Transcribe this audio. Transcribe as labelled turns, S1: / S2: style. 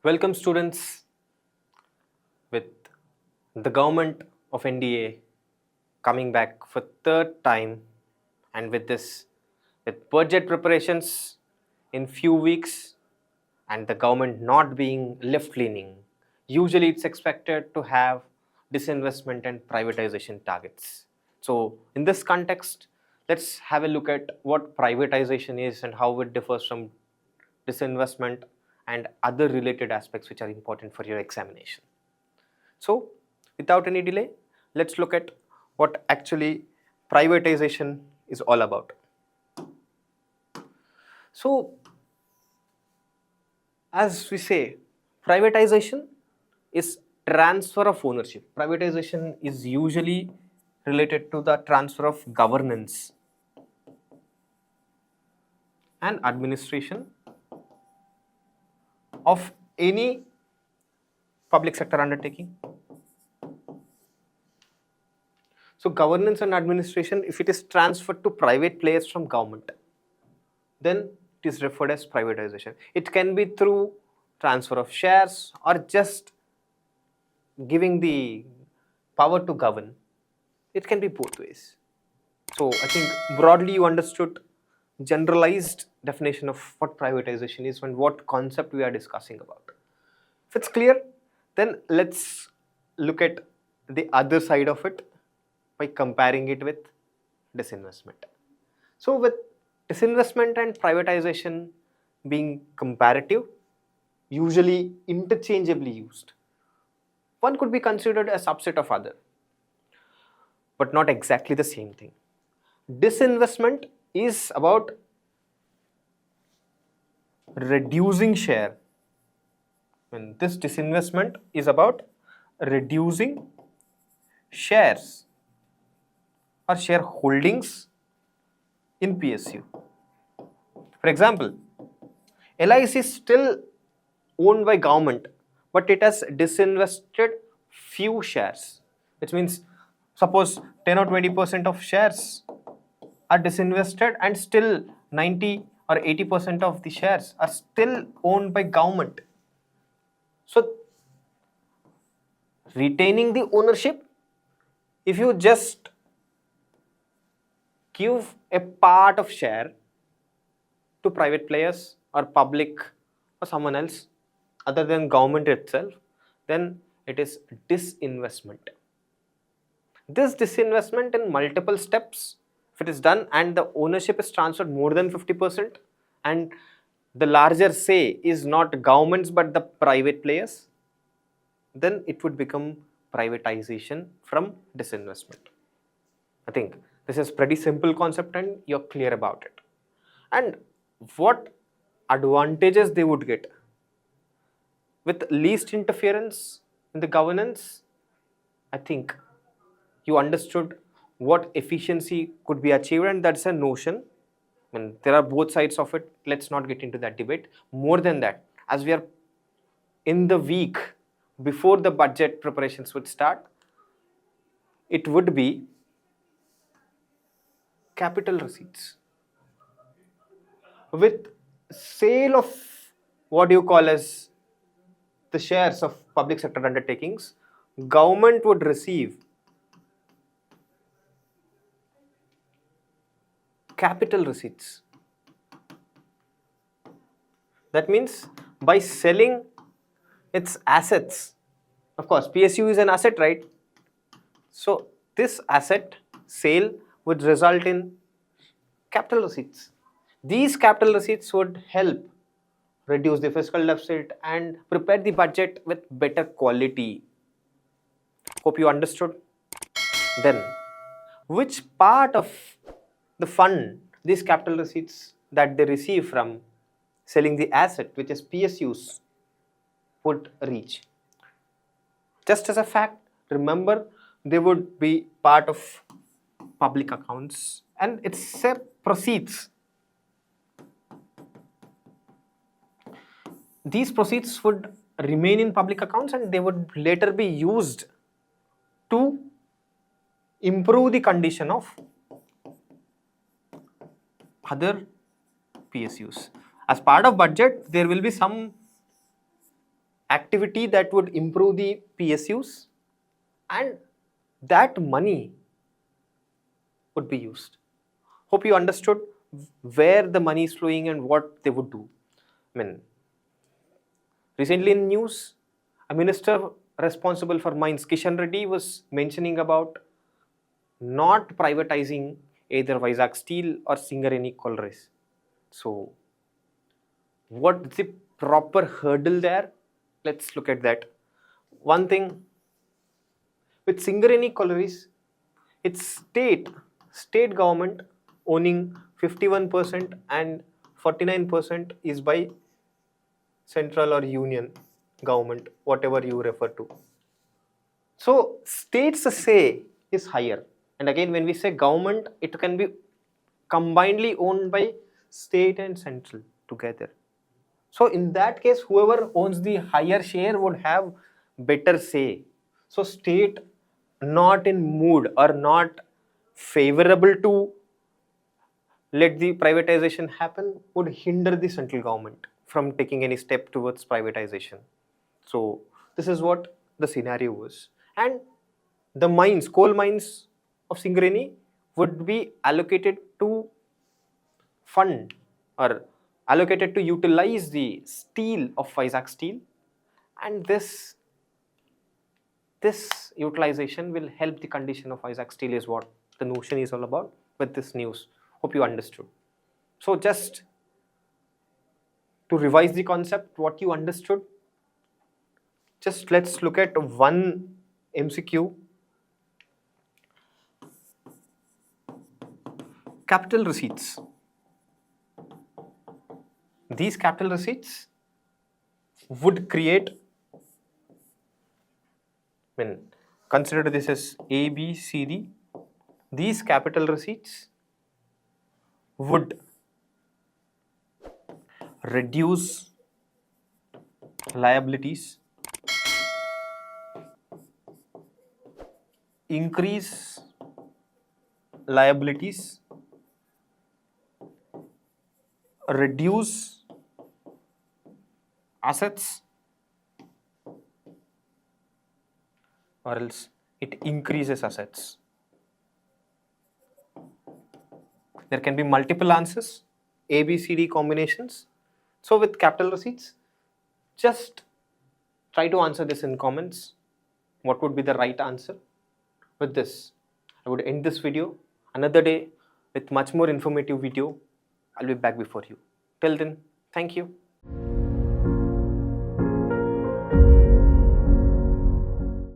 S1: Welcome students. With the government of NDA coming back for third time, and with budget preparations in few weeks and the government not being left leaning, usually it's expected to have disinvestment and privatization targets. So in this context, let's have a look at what privatization is and how it differs from disinvestment and other related aspects which are important for your examination. So without any delay, let's look at what actually privatization is all about. So as we say, privatization is transfer of ownership. Privatization is usually related to the transfer of governance and administration of any public sector undertaking. So governance and administration, if it is transferred to private players from government, then it is referred as privatization. It can be through transfer of shares or just giving the power to govern. It can be both ways. So I think broadly you understood generalized definition of what privatization is and what concept we are discussing about. If it's clear, then let's look at the other side of it by comparing it with disinvestment. So with disinvestment and privatization being comparative, usually interchangeably used, one could be considered a subset of other, but not exactly the same thing. Disinvestment is about reducing share. And this disinvestment is about reducing shares or shareholdings in PSU. For example, LIC is still owned by government, but it has disinvested few shares, which means suppose 10 or 20% of shares are disinvested and still 90 or 80% of the shares are still owned by government. So retaining the ownership, if you just give a part of share to private players or public or someone else other than government itself, then it is disinvestment. This disinvestment in multiple steps, if it is done and the ownership is transferred more than 50% and the larger say is not governments but the private players, then it would become privatization from disinvestment. I think this is pretty simple concept and you're clear about it. And what advantages they would get with least interference in the governance, I think you understood what efficiency could be achieved, and that's a notion. I mean, there are both sides of it. Let's not get into that debate. More than that, as we are in the week before the budget preparations would start, it would be capital receipts. With sale of what you call as the shares of public sector undertakings, government would receive capital receipts. That means by selling its assets, of course PSU is an asset, right? So this asset sale would result in capital receipts. These capital receipts would help reduce the fiscal deficit and prepare the budget with better quality. Hope you understood. Then, which part of the fund these capital receipts that they receive from selling the asset, which is PSUs, would reach? Just as a fact, remember they would be part of public accounts and it's a proceeds. These proceeds would remain in public accounts and they would later be used to improve the condition of other PSUs. As part of budget, there will be some activity that would improve the PSUs, and that money would be used. Hope you understood where the money is flowing and what they would do. I mean, recently in news, a minister responsible for mines, Kishan Reddy, was mentioning about not privatizing either Vizag Steel or Singareni Collieries. So, what's the proper hurdle there? Let's look at that. One thing with Singareni Collieries, it's state government owning 51% and 49% is by central or union government, whatever you refer to. So states say is higher. And again, when we say government, it can be combinedly owned by state and central together. So in that case, whoever owns the higher share would have better say. So state not in mood or not favorable to let the privatization happen would hinder the central government from taking any step towards privatization. So this is what the scenario was. And the mines, coal mines of Singareni would be allocated to fund or allocated to utilize the steel of Vizag Steel, and this utilization will help the condition of Vizag Steel is what the notion is all about with this news. Hope you understood. So just to revise the concept, what you understood, just let's look at one MCQ. Capital receipts. These capital receipts would create, when consider this as A, B, C, D, these capital receipts would reduce liabilities, increase liabilities, reduce assets, or else it increases assets. There can be multiple answers, A, B, C, D combinations. So with capital receipts, just try to answer this in comments. What would be the right answer? With this, I would end this video. Another day with much more informative video, I'll be back before you. Till then, thank you.